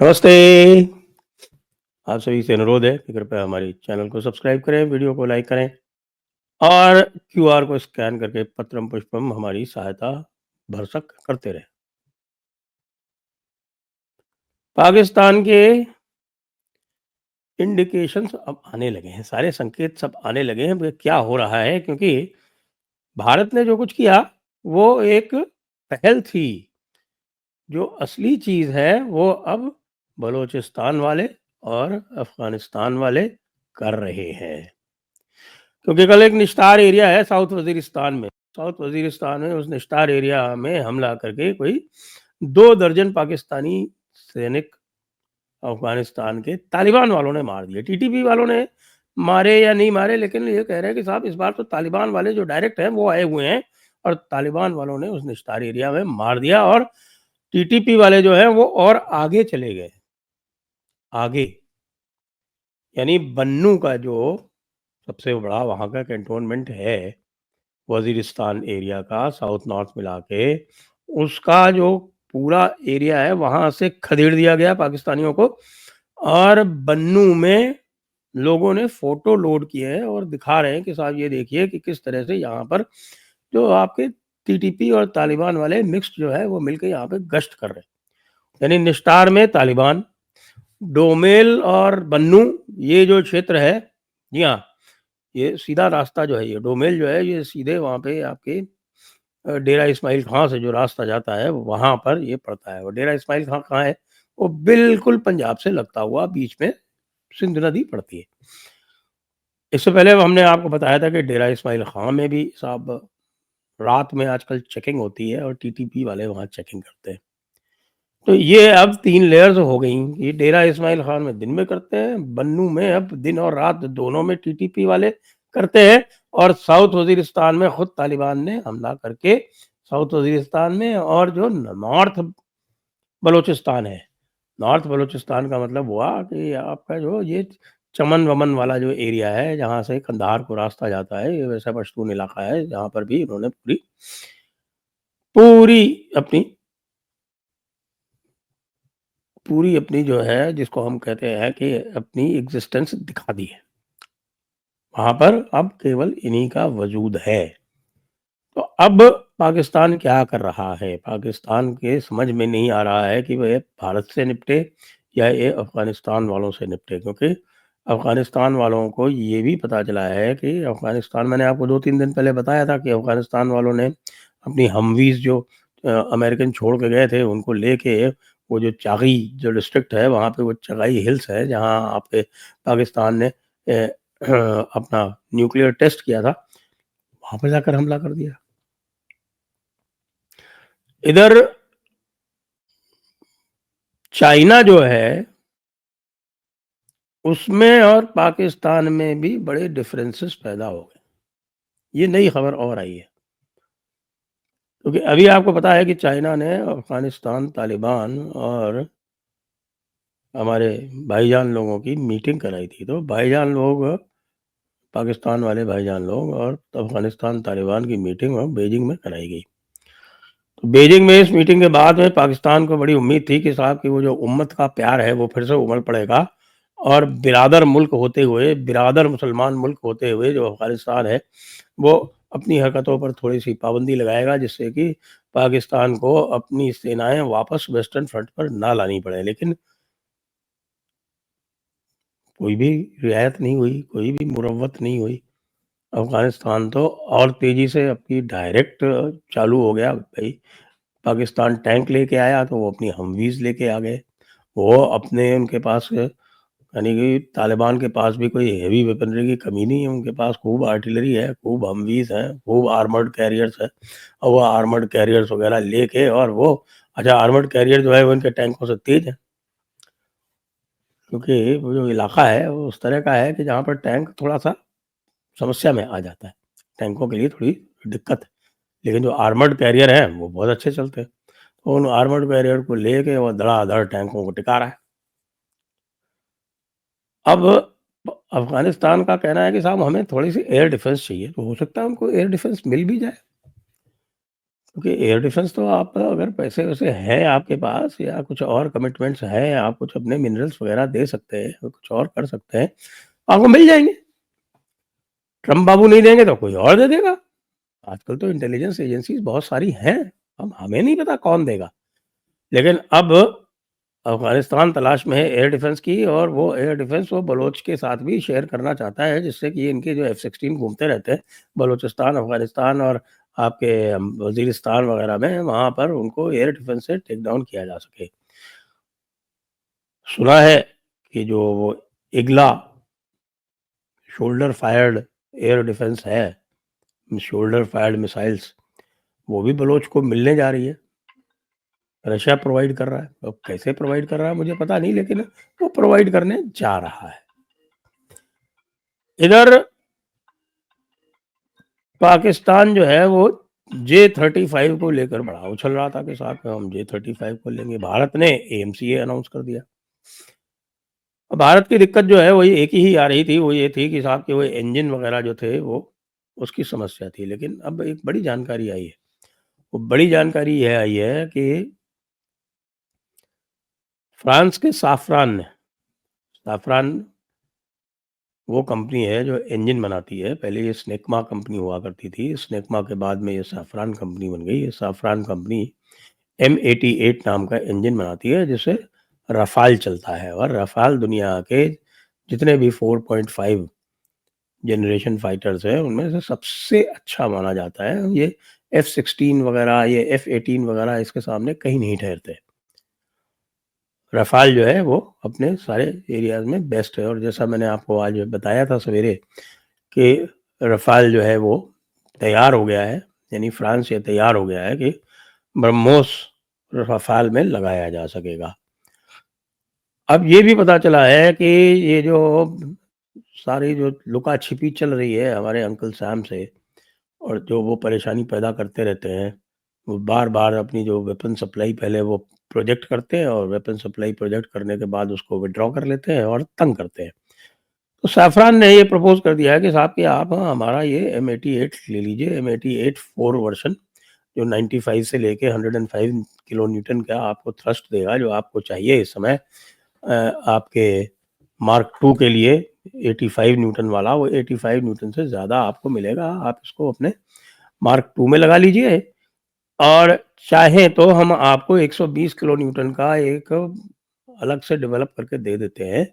नमस्ते। आप सभी से अनुरोध है कि कृपया हमारी चैनल को सब्सक्राइब करें, वीडियो को लाइक करें और क्यूआर को स्कैन करके पत्रम पुष्पम हमारी सहायता भरसक करते रहें। पाकिस्तान के इंडिकेशंस अब आने लगे हैं, सारे संकेत सब आने लगे हैं कि क्या हो रहा है, क्योंकि भारत ने जो कुछ किया वो एक पहल थी। जो असली चीज़ है वो अब बलूचिस्तान वाले और अफ़गानिस्तान वाले कर रहे हैं। क्योंकि कल एक निस्तार एरिया है साउथ वजीरिस्तान में। साउथ वजीरिस्तान में उस निस्तार एरिया में हमला करके कोई 2 दर्जन पाकिस्तानी सैनिक अफ़गानिस्तान के तालिबान वालों ने मार दिए। टीटीपी वालों ने मारे या नहीं मारे, लेकिन ये कह रहे हैं कि साहब इस बार तो तालिबान वाले जो डायरेक्ट हैं वो आए हुए हैं और तालिबान वालों ने उस निस्तार एरिया में मार दिया और टीटीपी वाले जो हैं वो और आगे चले गए। आगे यानी बन्नू का जो सबसे बड़ा वहाँ का कैंटोनमेंट है, वज़ीरिस्तान एरिया का साउथ नॉर्थ मिला के, उसका जो पूरा एरिया है वहाँ से खदेड़ दिया गया पाकिस्तानियों को और बन्नू में लोगों ने फ़ोटो लोड किए हैं और दिखा रहे हैं कि साहब ये देखिए कि किस तरह से यहाँ पर जो आपके टीटीपी और तालिबान वाले मिक्स्ड जो है वो मिलके यहाँ पे गश्त कर रहे हैं। यानी निस्तार में तालिबान, डोमेल और बन्नू ये जो क्षेत्र है, जी हाँ, ये सीधा रास्ता जो है, ये डोमेल जो है ये सीधे वहाँ पे आपके डेरा इस्माइल खां से जो रास्ता जाता है वहाँ पर ये पड़ता है। और डेरा इस्माइल खां कहाँ है? वो बिल्कुल पंजाब से लगता हुआ बीच में सिंध नदी पड़ती है। इससे पहले हमने आपको बताया था कि डेरा इस्माइल खां में भी साहब रात में आजकल चेकिंग होती है और टीटीपी वाले वहाँ चेकिंग करते हैं। तो ये अब 3 लेयर्स हो गई। ये डेरा इस्माइल खान में दिन में करते हैं, बन्नू में अब दिन और रात दोनों में टीटीपी वाले करते हैं और साउथ वज़ीरिस्तान में खुद तालिबान ने हमला करके साउथ वज़ीरिस्तान में और जो नॉर्थ बलूचिस्तान है, नॉर्थ बलूचिस्तान का मतलब हुआ कि आपका जो ये चमन-वमन वाला जो एरिया है, जहाँ से कंधार को रास्ता जाता है, ये वैसा पश्तून इलाका है, जहाँ पर भी इन्होंने पूरी पूरी अपनी पूरी अपनी जो है जिसको हम कहते हैं कि अपनी एग्जिस्टेंस दिखा दी है। वहाँ पर अब केवल इन्हीं का वजूद है। तो अब पाकिस्तान क्या कर रहा है? पाकिस्तान के समझ में नहीं आ रहा है कि वह भारत से निपटे या ये अफ़गानिस्तान वालों से निपटे, क्योंकि अफ़गानिस्तान वालों को ये भी पता चला है कि अफ़गानिस्तान, मैंने आपको 2-3 दिन पहले बताया था कि अफ़गानिस्तान वालों ने अपनी हमवीज़ जो अमेरिकन छोड़ के गए थे उनको लेके वो जो चागी जो डिस्ट्रिक्ट है वहाँ पे वो चगाई हिल्स है जहाँ आपके पाकिस्तान ने अपना न्यूक्लियर टेस्ट किया था, वहाँ पे जाकर हमला कर दिया। इधर चाइना जो है उसमें और पाकिस्तान में भी बड़े डिफरेंसेस पैदा हो गए। ये नई खबर और आई है, क्योंकि अभी आपको पता है कि चाइना ने अफ़गानिस्तान, तालिबान और हमारे भाईजान लोगों की मीटिंग कराई थी। तो भाईजान लोग, पाकिस्तान वाले भाईजान लोग और अफ़गानिस्तान तालिबान की मीटिंग बीजिंग में कराई गई। तो बीजिंग में इस मीटिंग के बाद में पाकिस्तान को बड़ी उम्मीद थी कि साहब की वो जो उम्मत का प्यार है वो फिर से उमड़ पड़ेगा और बिरादर मुल्क होते हुए, बिरादर मुसलमान मुल्क होते हुए जो अफ़गानिस्तान है, वो अपनी हरकतों पर थोड़ी-सी पाबंदी लगाएगा, जिससे कि पाकिस्तान को अपनी सेनाएँ वापस वेस्टर्न फ्रंट पर ना लानी पड़े। लेकिन कोई भी रियायत नहीं हुई, कोई भी मुरव्वत नहीं हुई। अफ़गानिस्तान तो और तेज़ी से अपनी डायरेक्ट चालू हो गया भई। पाकिस्तान टैंक लेके आया तो वो अपनी हमवीज़ लेके आ गए। वो अपने उनके पास यानी कि तालिबान के पास भी कोई हेवी वेपनरी की कमी नहीं है, उनके पास खूब आर्टिलरी है, खूब हमवीज़ हैं, खूब आर्मर्ड कैरियर्स हैं और वो आर्मर्ड कैरियर्स वग़ैरह लेके और वो अच्छा आर्मर्ड कैरियर जो है वो इनके टैंकों से तेज़ है, क्योंकि वो जो इलाका है वो उस तरह का है कि जहाँ पर टैंक थोड़ा-सा समस्या में आ जाता है। टैंकों के लिए थोड़ी दिक्कत है, लेकिन जो आर्मर्ड कैरियर हैं वो बहुत अच्छे चलते हैं। तो उन आर्मर्ड कैरियर को लेके वो धड़ाधड़ टैंकों को टिका रहा है। अब अफ़गानिस्तान का कहना है कि साहब हमें थोड़ी-सी एयर डिफेंस चाहिए, तो हो सकता है उनको एयर डिफेंस मिल भी जाए। क्योंकि एयर डिफेंस तो आप अगर पैसे-वैसे हैं आपके पास या कुछ और कमिटमेंट्स हैं, आप कुछ अपने मिनरल्स वगैरह दे सकते हैं, कुछ और कर सकते हैं, आपको मिल जाएँगे। ट्रम्प बाबू नहीं देंगे तो कोई और दे देगा। आजकल तो इंटेलिजेंस एजेंसीज़ बहुत सारी हैं, अब हमें नहीं पता कौन देगा। लेकिन अब अफ़गानिस्तान तलाश में है एयर डिफेंस की, और वो एयर डिफेंस वो बलोच के साथ भी शेयर करना चाहता है, जिससे कि इनके जो F-16 घूमते रहते हैं, बलूचिस्तान, अफ़गानिस्तान और आपके वज़ीरिस्तान वगैरह में, वहाँ पर उनको एयर डिफेंस से टेक डाउन किया जा सके। सुना है कि जो वो Igla shoulder fired air defence है, शोल्डर फायर्ड मिसाइल्स, वो भी बलोच को मिलने जा रही है। रशिया प्रोवाइड कर रहा है। अब कैसे प्रोवाइड कर रहा है मुझे पता नहीं, लेकिन वो प्रोवाइड करने जा रहा है। इधर पाकिस्तान जो है वो J-35 को लेकर बड़ा उछल रहा था कि साहब हम J-35 को लेंगे। भारत ने AMCA अनाउंस कर दिया। अब भारत की दिक्कत जो है वही एक ही आ रही थी, वो ये थी कि साहब के वो इंजन वगैरह जो थे वो उसकी समस्या थी। लेकिन अब एक बड़ी जानकारी आई है। वो बड़ी जानकारी ये आई है कि फ्रांस के साफ़्रान वो कंपनी है जो इंजन बनाती है। पहले ये स्नेकमा कंपनी हुआ करती थी। स्नेकमा के बाद में ये साफ़्रान कंपनी बन गई। ये साफ़्रान कंपनी M88 नाम का इंजन बनाती है, जिससे रफ़ाल चलता है, और रफ़ाल दुनिया के जितने भी 4.5 जनरेशन फाइटर्स हैं, उनमें से सबसे अच्छा माना जाता है। ये F-16 वगैरह, ये F-18 वगैरह इसके सामने कहीं नहीं ठहरते। रफ़ाल जो है वो अपने सारे एरियाज़ में बेस्ट है, और जैसा मैंने आपको आज बताया था सवेरे कि रफ़ाल जो है वो तैयार हो गया है, यानी फ्रांस ये तैयार हो गया है कि ब्रह्मोस रफ़ाल में लगाया जा सकेगा। अब ये भी पता चला है कि ये जो सारी जो लुका-छिपी चल रही है हमारे अंकल सैम से, और जो वो परेशानी पैदा करते रहते हैं, वो बार-बार अपनी जो वेपन सप्लाई पहले वो प्रोजेक्ट करते हैं, और वेपन सप्लाई प्रोजेक्ट करने के बाद उसको विथड्रॉ कर लेते हैं और तंग करते हैं। तो सैफ़्रॉन ने ये प्रपोज़ कर दिया है कि साहब कि आप हमारा ये M88 ले लीजिए, M88 4 वर्ज़न, जो 95 से लेके 105 किलो न्यूटन का आपको थ्रस्ट देगा, जो आपको चाहिए इस समय। आपके मार्क II के लिए 85 न्यूटन वाला, वो 85 न्यूटन से ज़्यादा आपको मिलेगा। आप इसको अपने मार्क II में लगा लीजिए, और चाहें तो हम आपको 120 किलो न्यूटन का एक अलग से डेवलप करके दे देते हैं।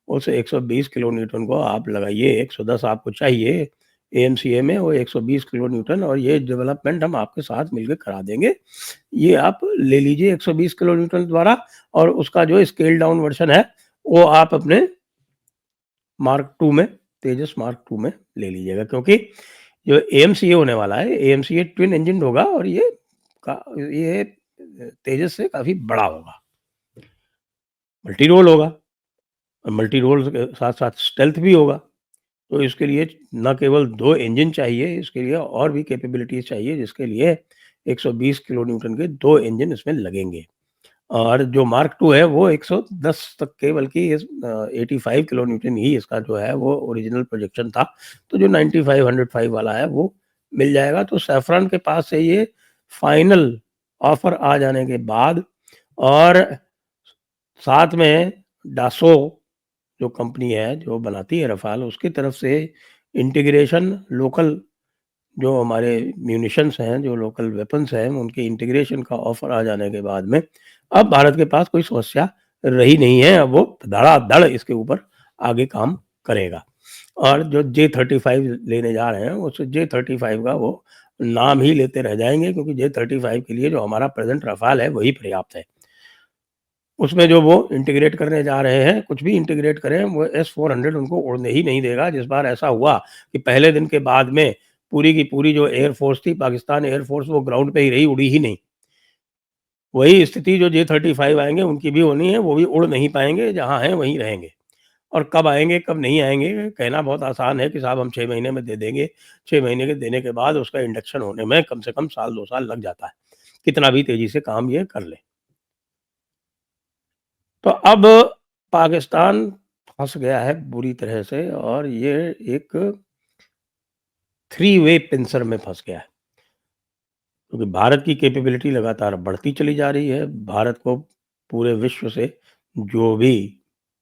उस 120 किलो न्यूटन को आप लगाइए, 110 आपको चाहिए एएमसीए में, वो 120 किलो न्यूटन, और ये डेवलपमेंट हम आपके साथ मिलके करा देंगे। ये आप ले लीजिए 120 किलो न्यूटन द्वारा, और उसका जो स्केल डाउन वर्ज़न है, वो आप अपने मार्क II में, तेजस मार्क II में ले लीजिएगा, क्योंकि जो एएमसीए होने वाला है, एएमसीए ट्विन इंजन्ड होगा, और ये तेजस से काफ़ी बड़ा होगा। मल्टी रोल होगा, और मल्टी रोल के साथ-साथ स्टेल्थ भी होगा। तो इसके लिए ना केवल 2 इंजन चाहिए, इसके लिए और भी कैपेबिलिटीज़ चाहिए, जिसके लिए 120 किलो न्यूटन के 2 इंजन इसमें लगेंगे। और जो मार्क II है वो 110 तक के, बल्कि 85 किलो न्यूटन ही इसका जो है वो ओरिजिनल प्रोजेक्शन था। तो जो 95 105 वाला है वो मिल जाएगा। तो सैफ़्रॉन के पास से ये फाइनल ऑफ़र आ जाने के बाद, और साथ में डासो जो कंपनी है जो बनाती है रफ़ाल, उसकी तरफ से इंटीग्रेशन लोकल, जो हमारे म्यूनिशंस हैं, जो लोकल वेपन्स हैं, उनके इंटीग्रेशन का ऑफ़र आ जाने के बाद में अब भारत के पास कोई समस्या रही नहीं है। अब वो धड़ाधड़ इसके ऊपर आगे काम करेगा, और जो J-35 लेने जा रहे हैं, उस J-35 का वो नाम ही लेते रह जाएँगे, क्योंकि J-35 के लिए जो हमारा प्रेज़ेंट रफ़ाल है वही पर्याप्त है। उसमें जो वो इंटीग्रेट करने जा रहे हैं, कुछ भी इंटीग्रेट करें, वो S-400 उनको उड़ने ही नहीं देगा। जिस बार ऐसा हुआ कि पहले दिन के बाद में पूरी की पूरी जो एयर फ़ोर्स थी, पाकिस्तान एयर फ़ोर्स, वो ग्राउंड पे ही रही, उड़ी ही नहीं। वही स्थिति जो J-35 आएँगे उनकी भी होनी है, वो भी उड़ नहीं पाएँगे, जहाँ हैं वहीं रहेंगे। और कब आएँगे, कब नहीं आएँगे, कहना बहुत आसान है कि साहब हम 6 महीने में दे देंगे। 6 महीने के देने के बाद उसका इंडक्शन होने में कम से कम साल 2 साल लग जाता है, कितना भी तेज़ी से काम ये कर लें। तो अब पाकिस्तान फँस गया है बुरी तरह से, और ये एक थ्री वे पिंसर में फँस गया है। क्योंकि भारत की कैपेबिलिटी लगातार बढ़ती चली जा रही है। भारत को पूरे विश्व से जो भी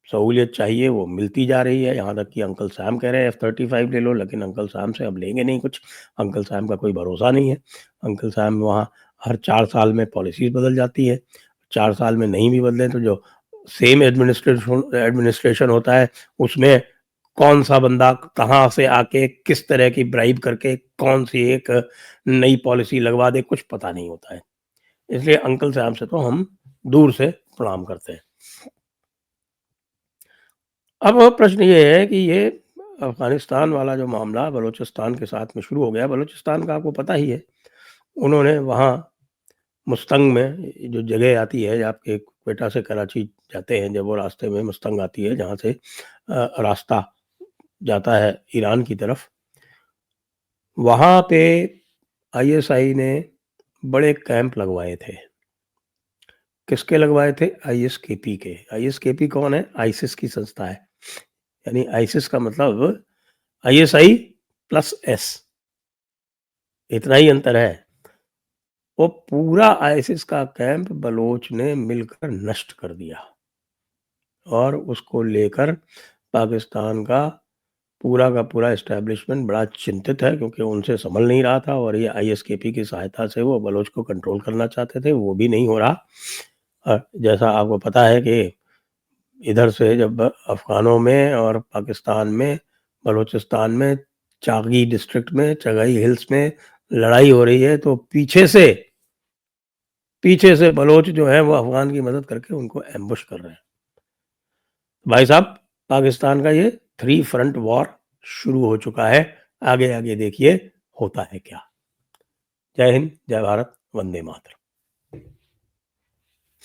सहूलियत चाहिए वो मिलती जा रही है। यहाँ तक कि अंकल सैम कह रहे हैं F-35 ले लो, लेकिन अंकल सैम से अब लेंगे नहीं कुछ। अंकल सैम का कोई भरोसा नहीं है। अंकल सैम वहाँ हर 4 साल में पॉलिसीज़ बदल जाती है। 4 साल में नहीं भी बदलें तो जो सेम एडमिनिस्ट्रेशन होता है उसमें कौन-सा बंदा कहाँ से आके किस तरह की ब्राइब करके कौन-सी एक नई पॉलिसी लगवा दे, कुछ पता नहीं होता है। इसलिए अंकल सैम से तो हम दूर से प्रणाम करते हैं। अब प्रश्न ये है कि ये अफ़गानिस्तान वाला जो मामला बलूचिस्तान के साथ में शुरू हो गया, बलूचिस्तान का आपको पता ही है। उन्होंने वहाँ मुस्तंग में जो जगह आती है, आपके क्वेटा से कराची जाते हैं, जब वो रास्ते में मुस्तंग आती है, जहाँ से रास्ता जाता है ईरान की तरफ, वहाँ पे आईएसआई ने बड़े कैंप लगवाए थे। किसके लगवाए थे? आईएसकेपी के। आईएसकेपी कौन है? आईसिस की संस्था है। यानी आईसिस का मतलब आईएसआई प्लस एस, इतना ही अंतर है। वो पूरा आईसिस का कैंप बलोच ने मिलकर नष्ट कर दिया और उसको लेकर पाकिस्तान का पूरा एस्टेब्लिशमेंट बड़ा चिंतित है, क्योंकि उनसे संभल नहीं रहा था और ये आईएसकेपी की सहायता से वो बलोच को कंट्रोल करना चाहते थे, वो भी नहीं हो रहा। जैसा आपको पता है कि इधर से जब अफ़गानों में और पाकिस्तान में, बलूचिस्तान में, चागी डिस्ट्रिक्ट में, चगाई हिल्स में लड़ाई हो रही है, तो पीछे से बलोच जो हैं वो अफ़गान की मदद करके उनको एम्बुश कर रहे हैं। भाई साहब, पाकिस्तान का ये 3 फ्रंट वॉर शुरू हो चुका है। आगे देखिए होता है क्या। जय हिंद, जय भारत, वंदे मातरम।